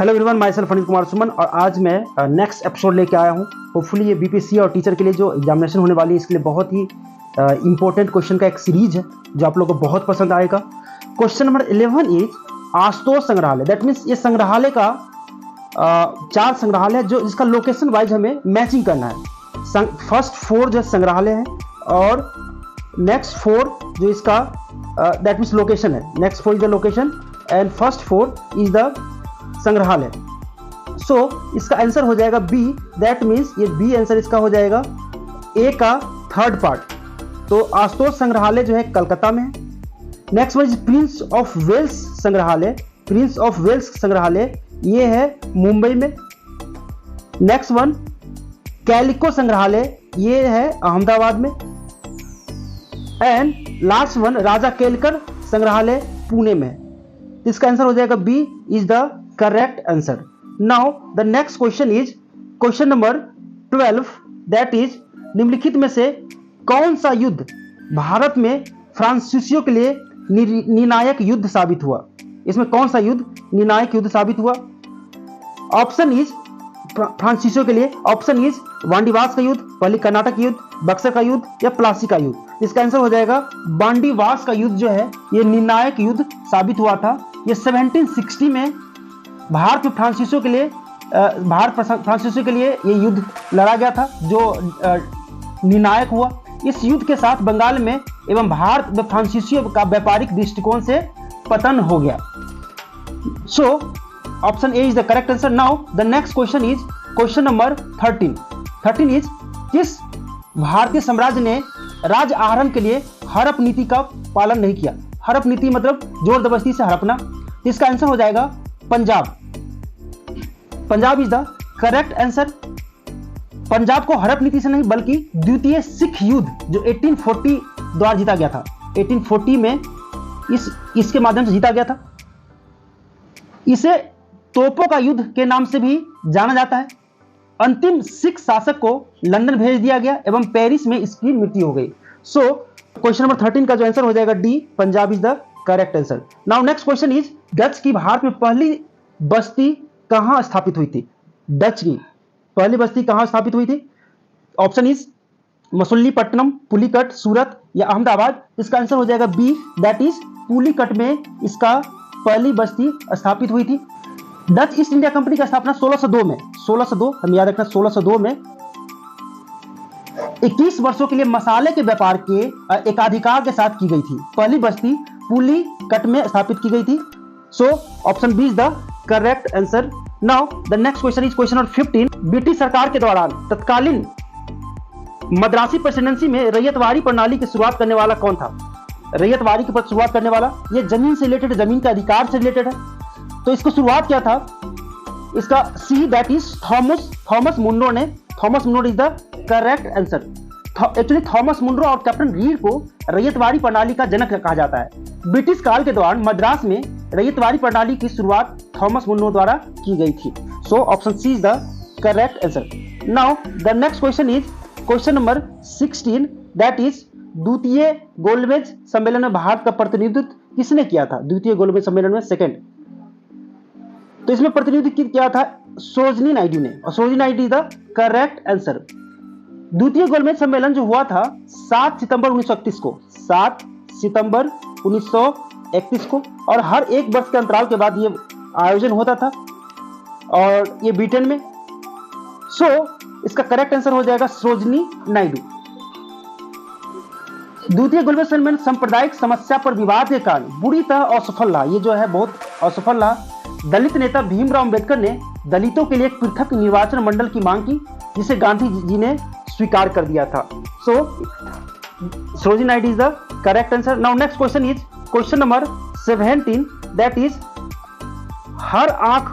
Hello everyone, myself Anil Kumar Suman और आज मैं नेक्स्ट एपिसोड लेके आया हूँ। होपफुली ये बीपीएससी और टीचर के लिए जो एग्जामिनेशन होने वाली है इसके लिए बहुत ही इंपॉर्टेंट क्वेश्चन का एक सीरीज है जो आप लोगों को बहुत पसंद आएगा। क्वेश्चन नंबर 11 इज आशुतोष संग्रहालय। दैट मीन्स ये संग्रहालय का 4 संग्रहालय है जो जिसका लोकेशन वाइज हमें मैचिंग करना है। फर्स्ट 4 जो संग्रहालय है और नेक्स्ट 4 जो इसका दैट मीन्स लोकेशन है। Next 4 is the location and first 4 is the संग्रहालय। सो इसका आंसर हो जाएगा बी। दैट मीन्स ये बी आंसर इसका हो जाएगा ए का थर्ड पार्ट। तो आशुतोष संग्रहालय जो है कलकत्ता में है। Next one is Prince of Wales संग्रहालय। प्रिंस ऑफ वेल्स संग्रहालय ये है मुंबई में। नेक्स्ट वन कैलिको संग्रहालय ये है अहमदाबाद में। And last one Raja Kelkar संग्रहालय पुणे में है। इसका आंसर हो जाएगा B is the correct answer. Now the next question is question number 12 that is निम्नलिखित में से कौन सा युद्ध भारत में फ्रांसीसियों के लिए निर्णायक युद्ध साबित हुआ। इसमें कौन सा युद्ध निर्णायक युद्ध साबित हुआ। ऑप्शन इज फ्रांसीसियों के लिए ऑप्शन इज वांडीवास का युद्ध, पहली कर्नाटक युद्ध, बक्सर का युद्ध या प्लासी का युद्ध। इसका आंसर हो जाएगा वांडीवास का युद्ध जो है ये निर्णायक युद्ध साबित हुआ था। ये 1760 में भारत में फ्रांसीसियों के लिए ये युद्ध लड़ा गया था जो निर्णायक हुआ। इस युद्ध के साथ बंगाल में एवं भारत में फ्रांसीसियों का व्यापारिक दृष्टिकोण से पतन हो गया। So option A is the correct answer. Now the next question is question number 13 is किस भारतीय साम्राज्य ने राज आहरण के लिए हड़प नीति का पालन नहीं किया। हड़प नीति मतलब जोर जबरदस्ती से हड़पना। इसका आंसर हो जाएगा Punjab. Punjab is the correct answer. Punjab को हड़प नीति से नहीं बल्कि द्वितीय सिख युद्ध जो 1840 द्वारा जीता गया था। 1840 में इसके माध्यम से जीता गया था। इसे तोपों का युद्ध के नाम से भी जाना जाता है। अंतिम सिख शासक को लंदन भेज दिया गया एवं पेरिस में इसकी मृत्यु हो गई। सो क्वेश्चन नंबर 13 का जो आंसर हो जाएगा D, Punjab is the correct answer. Now next question is Dutch की भारत में पहली बस्ती कहां स्थापित हुई थी। डच की पहली बस्ती कहां स्थापित हुई थी। ऑप्शन इज मसुल्लीपट्टनम, पुलिकट, सूरत या अहमदाबाद। इसका आंसर हो जाएगा बी दैट इज पुलिकट में इसका पहली बस्ती स्थापित हुई थी। डच ईस्ट इंडिया कंपनी का स्थापना 1602 में 1602 हम याद रखना 1602 में 21 वर्षों के लिए मसाले के व्यापार के एकाधिकार के साथ की गई थी। पहली बस्ती पुलिकट में स्थापित की गई थी। So option B is the correct answer. Now the next question is question number 15। British सरकार के दौरान तत्कालीन मद्रासी प्रेसिडेंसी में रैयतवाड़ी प्रणाली की शुरुआत करने वाला कौन था। रैयतवाड़ी की शुरुआत करने वाला ये जमीन से रिलेटेड, जमीन के अधिकार से रिलेटेड है। तो इसको शुरुआत क्या था। इसका C that is Thomas Munro ने। Thomas Munro is the correct answer. Actually Thomas Munro और कैप्टन रीड को रैयतवाड़ी प्रणाली का जनक कहा जाता है। ब्रिटिश काल के दौरान मद्रास में रैयतवाड़ी प्रणाली की शुरुआत थॉमस मुनरो द्वारा की गई थी। So option C is the correct answer. Now the next question is question number 16 that is द्वितीय गोलमेज सम्मेलन में भारत का प्रतिनिधित्व किसने किया था। द्वितीय गोलमेज सम्मेलन में सेकंड, तो इसमें प्रतिनिधित्व किया था सरोजिनी नायडू ने और Sarojini Naidu is the correct answer. द्वितीय गोलमेज सम्मेलन जो हुआ था 7 सितंबर 1931 को 7 सितंबर 1931 को और हर एक वर्ष के अंतराल के बाद ये आयोजन होता था और ये ब्रिटेन में। सो इसका करेक्ट आंसर हो जाएगा सरोजिनी नायडू। द्वितीय गोलमेज सम्मेलन सांप्रदायिक समस्या पर विवाद के कारण बुरी तरह असफल रहा। ये जो है बहुत असफल रहा। दलित नेता भीमराव अंबेडकर ने दलितों के लिए एक पृथक निर्वाचन मंडल की मांग की जिसे गांधी जी ने स्वीकार कर दिया था। So Sarojini Naidu is the correct answer. Now next question is question number 17 that is हर आंख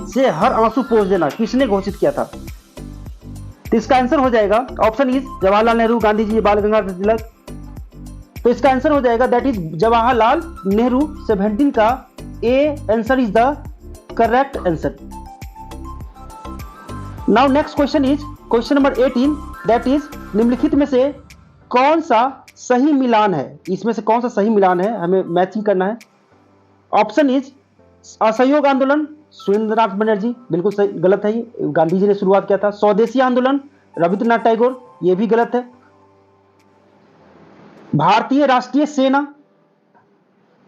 से हर आंसू पोंछ देना किसने घोषित किया था। तो इसका आंसर हो जाएगा ऑप्शन इज जवाहरलाल नेहरू, गांधी जी, बाल गंगाधर तिलक। तो इसका आंसर हो जाएगा दैट इज जवाहरलाल नेहरू। 17 का A answer is the correct answer. Now next question is question number 18 that is निम्नलिखित में से कौन सा सही मिलान है। इसमें से कौन सा सही मिलान है हमें मैचिंग करना है। ऑप्शन इज असहयोग आंदोलन, सुरेंद्रनाथ बनर्जी, बिल्कुल सही, गलत है, ये गांधी जी ने शुरुआत किया था। स्वदेशी आंदोलन रविंद्रनाथ टैगोर, ये भी गलत है। भारतीय राष्ट्रीय सेना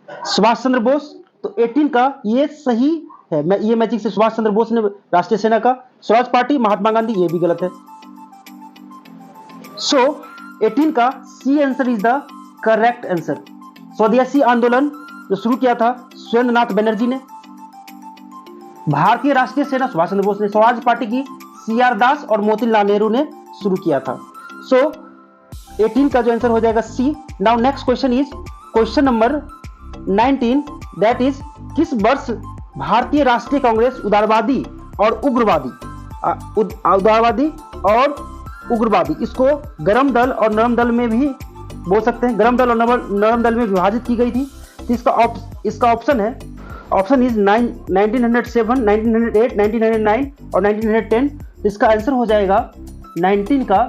सुभाष चंद्र बोस, तो 18 का ये सही है, ये मैचिंग से सुभाष चंद्र बोस ने राष्ट्रीय सेना का। स्वराज पार्टी महात्मा गांधी, ये भी गलत है। सो 18 का C answer is the correct answer. Swadeshi आंदोलन जो शुरू किया था सुरेंद्रनाथ बनर्जी ने, भारतीय राष्ट्रीय सेना सुभाष चंद्र बोस ने, स्वराज पार्टी की CR दास और मोतीलाल नेहरू ने शुरू किया था। सो 18 का जो आंसर हो जाएगा C. Now next question is question number 19, that is किस वर्ष भारतीय राष्ट्रीय कांग्रेस उदारवादी और उग्रवादी, इसको गरम दल और नरम दल में भी बोल सकते हैं, गरम दल और नरम दल में विभाजित की गई थी। तो इसका ऑप्शन है, ऑप्शन इज 1907, 1908, 1909 और 1910। तो इसका आंसर हो जाएगा 19 का,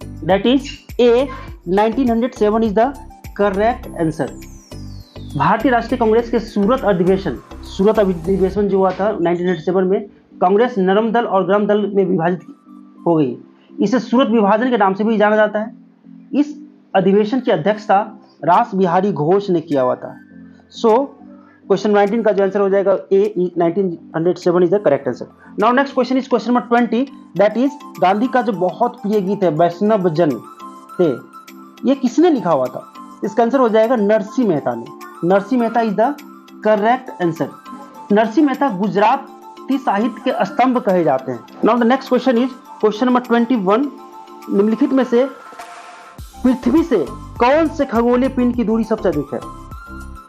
that is a, 1907 is the correct answer. भारतीय राष्ट्रीय कांग्रेस के सूरत अधिवेशन जो हुआ था 1987 में, कांग्रेस नरम दल और गरम दल में विभाजित हो गई। इसे सूरत विभाजन के नाम से भी जाना जाता है। इस अधिवेशन की अध्यक्षता रास बिहारी घोष ने किया हुआ था। सो क्वेश्चन 19 का जो आंसर हो जाएगा ए, 1907 is the correct answer. Now next question is question number 20, that is Gandhi का जो बहुत प्रिय गीत है वैष्णव जन थे, ये किसने लिखा हुआ था? इसका आंसर हो जाएगा नरसिंह मेहता ने। Narsinh Mehta is the correct answer. Narsinh Mehta Gujarati साहित्य के स्तंभ कहे जाते हैं। Now the next question is question number 21, निम्नलिखित में से पृथ्वी से कौन से खगोलीय पिंड की दूरी सबसे अधिक है?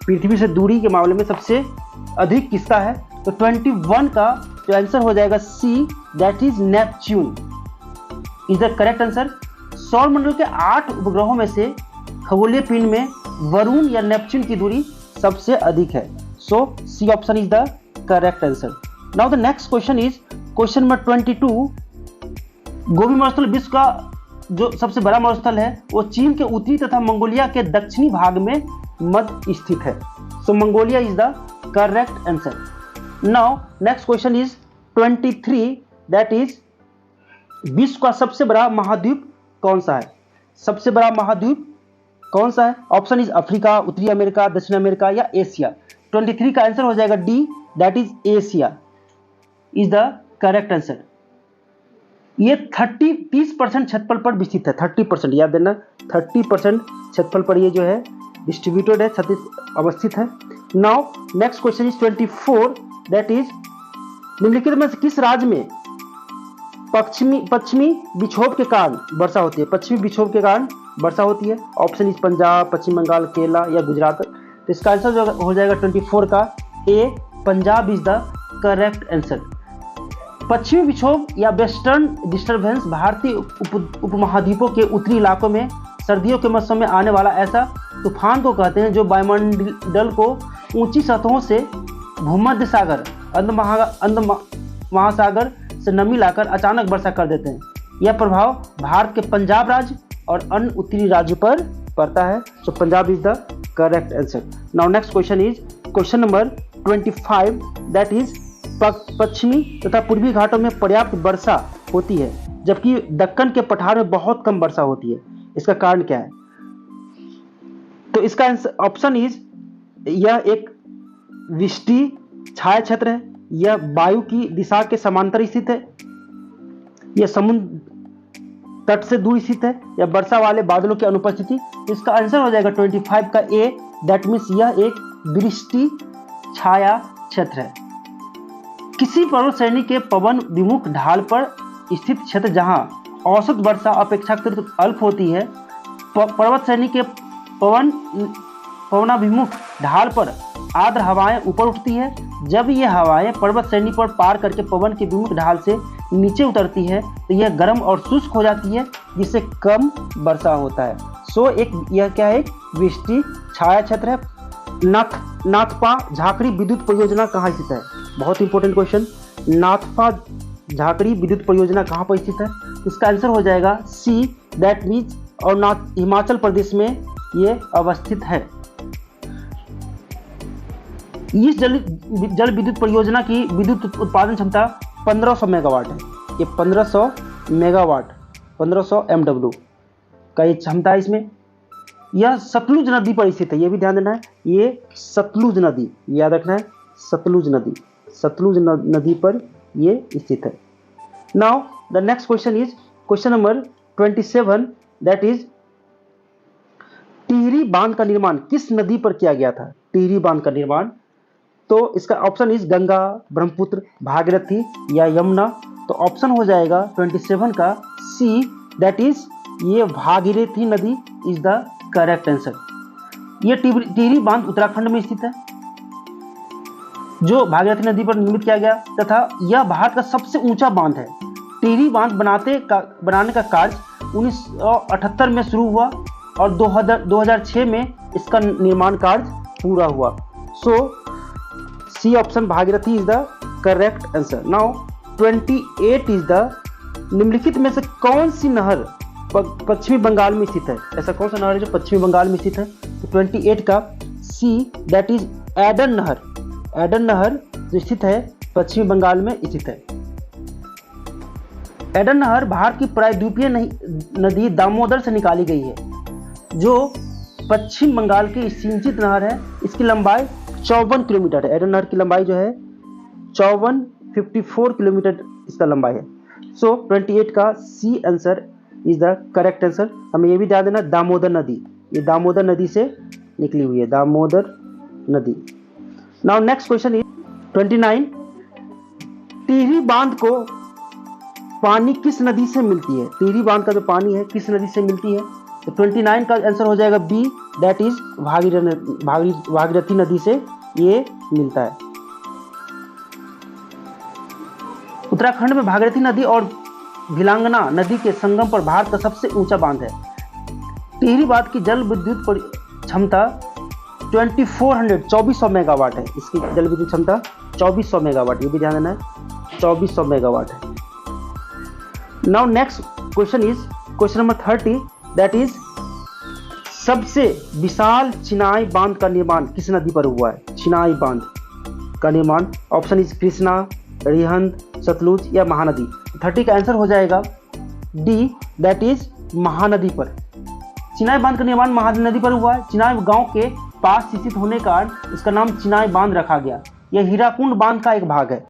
पृथ्वी से दूरी के मामले में सबसे अधिक किसका है? तो 21 का जो आंसर हो जाएगा C, that is Neptune is the correct answer. सौर मंडल के 8 उपग्रहों में से खगोलीय पिंड में वरुण या नेपच्यून की दूरी सबसे अधिक है। So C option is the correct answer. Now the next question is question number 22, Gobi मरुस्थल विश्व का जो सबसे बड़ा मरुस्थल है वो चीन के उत्तरी तथा मंगोलिया के दक्षिणी भाग में मध्य स्थित है। So Mongolia is the correct answer. Now next question is 23, that is विश्व का सबसे बड़ा महाद्वीप कौन सा है? सबसे बड़ा महाद्वीप कौन सा है? ऑप्शन इज अफ्रीका, उत्तरी अमेरिका, दक्षिण अमेरिका या एशिया। 23 का आंसर हो जाएगा D, that is Asia is the correct answer. ये 30% क्षेत्रफल पर विस्तृत है। 30% याद देना, 30% क्षेत्रफल पर ये जो है डिस्ट्रीब्यूटेड है, अवस्थित है। Now next question is 24, that is निम्नलिखित में से किस राज्य में पश्चिमी विक्षोभ के कारण वर्षा होती है? पश्चिमी विक्षोभ के कारण वर्षा होती है। ऑप्शन इज पंजाब, पश्चिम बंगाल, केरला या गुजरात। तो इसका आंसर जो हो जाएगा 24 का A, Punjab is the correct answer. पश्चिमी विक्षोभ या वेस्टर्न डिस्टर्बेंस भारतीय उपमहाद्वीपों के उत्तरी इलाकों में सर्दियों के मौसम में आने वाला ऐसा तूफान को कहते हैं जो वायुमंडल को ऊंची सतहों से भूमध्य सागर, अंध महासागर से नमी लाकर अचानक वर्षा कर देते हैं। यह प्रभाव भारत के पंजाब राज्य और अन्य उत्तरी राज्यों पर पड़ता है। So Punjab is the correct answer. Now next question is question number 25, that is पश्चिमी तथा पूर्वी घाटों में पर्याप्त वर्षा होती है जबकि दक्कन के पठार में बहुत कम वर्षा होती है। इसका कारण क्या है? तो इसका ऑप्शन इज, यह एक वृष्टि छाया क्षेत्र है, यह वायु की दिशा के समांतर स्थित है, यह समुद्र तट से दूर स्थित है, या वर्षा वाले बादलों की अनुपस्थिति। इसका आंसर हो जाएगा 25 का ए, दैट मीन्स यह एक वृष्टि छाया क्षेत्र है। किसी पर्वत श्रेणी के पवन विमुख ढाल पर स्थित क्षेत्र जहां औसत वर्षा अपेक्षाकृत अल्प होती है, पर्वत श्रेणी के पवनाभिमुख ढाल पर आर्द्र हवाएं ऊपर उठती है। जब ये हवाएं पर्वत श्रेणी पर पार करके पवन के विमुख ढाल से नीचे उतरती है तो यह गर्म और शुष्क हो जाती है, जिससे कम वर्षा होता है। सो यह क्या है? एक वृष्टि छाया क्षेत्र है। नाथपा झाकड़ी विद्युत परियोजना कहाँ स्थित है? बहुत इंपॉर्टेंट क्वेश्चन। नाथपा झाकड़ी विद्युत परियोजना कहाँ पर स्थित है? इसका आंसर हो जाएगा सी, दैट मीन्स और हिमाचल प्रदेश में ये अवस्थित है। इस जल विद्युत परियोजना की विद्युत उत्पादन क्षमता 1500 मेगावाट है। ये 1500 मेगावाट 1500 MW का ये क्षमता है इसमें। यह सतलुज नदी पर स्थित है, ये भी ध्यान देना है, ये सतलुज नदी, याद रखना है, सतलुज नदी पर ये स्थित है। Now the next question is question number 27, that is Tehri बांध का निर्माण किस नदी पर किया गया था? टिहरी बांध का निर्माण, तो इसका ऑप्शन इज गंगा, ब्रह्मपुत्र, भागीरथी या यमुना। तो ऑप्शन हो जाएगा 27 का सी, दैट इज ये भागीरथी नदी इज द करेक्ट आंसर। ये टिहरी बांध उत्तराखंड में स्थित है, जो भागीरथी नदी पर निर्मित किया गया, तथा यह भारत का सबसे ऊंचा बांध है। टिहरी बांध बनाने का कार्य 1978 में शुरू हुआ और 2006 में इसका निर्माण कार्य पूरा हुआ। So C option Bhagirathi is the correct answer. Now 28 is the निम्नलिखित में से कौन सी नहर पश्चिमी बंगाल में स्थित है? ऐसा कौन सा नहर है जो पश्चिमी बंगाल में स्थित है? तो 28 का सी, दैट इज एडन नहर। एडन नहर जो स्थित है पश्चिमी बंगाल में स्थित है। एडन नहर भारत की प्रायद्वीपीय नदी दामोदर से निकाली गई है, जो पश्चिम बंगाल की सिंचित नहर है। इसकी लंबाई 54 किलोमीटर है। एडन नहर की लंबाई जो है 54 किलोमीटर इसका लंबाई है। सो 28 का C answer is the correct answer. हमें यह भी ध्यान देना, दामोदर नदी, ये दामोदर नदी से निकली हुई है, दामोदर नदी। Now next question is 29, Tehri बांध को पानी किस नदी से मिलती है? टिहरी बांध का जो पानी है किस नदी से मिलती है? तो 29 का आंसर हो जाएगा बी, दैट इज भागीरथी नदी से ये मिलता है। उत्तराखंड में भागीरथी नदी और भिलांगना नदी के संगम पर भारत का सबसे ऊंचा बांध है। टिहरी बांध की जल विद्युत क्षमता 2400 मेगावाट है। इसकी जल विद्युत क्षमता 2400 मेगावाट, ये भी ध्यान देना है, 2400 मेगावाट है। Now next question is question number 30, that is सबसे विशाल चिनाई बांध का निर्माण किस नदी पर हुआ है? चिनाई बांध का निर्माण, ऑप्शन इज कृष्णा, रिहंद, सतलुज या महानदी। 30 का आंसर हो जाएगा डी, दैट इज महानदी पर। चिनाई बांध का निर्माण महानदी पर हुआ है। चिनाई गांव के पास स्थित होने के कारण इसका नाम चिनाई बांध रखा गया। यह हीराकुंड बांध का एक भाग है।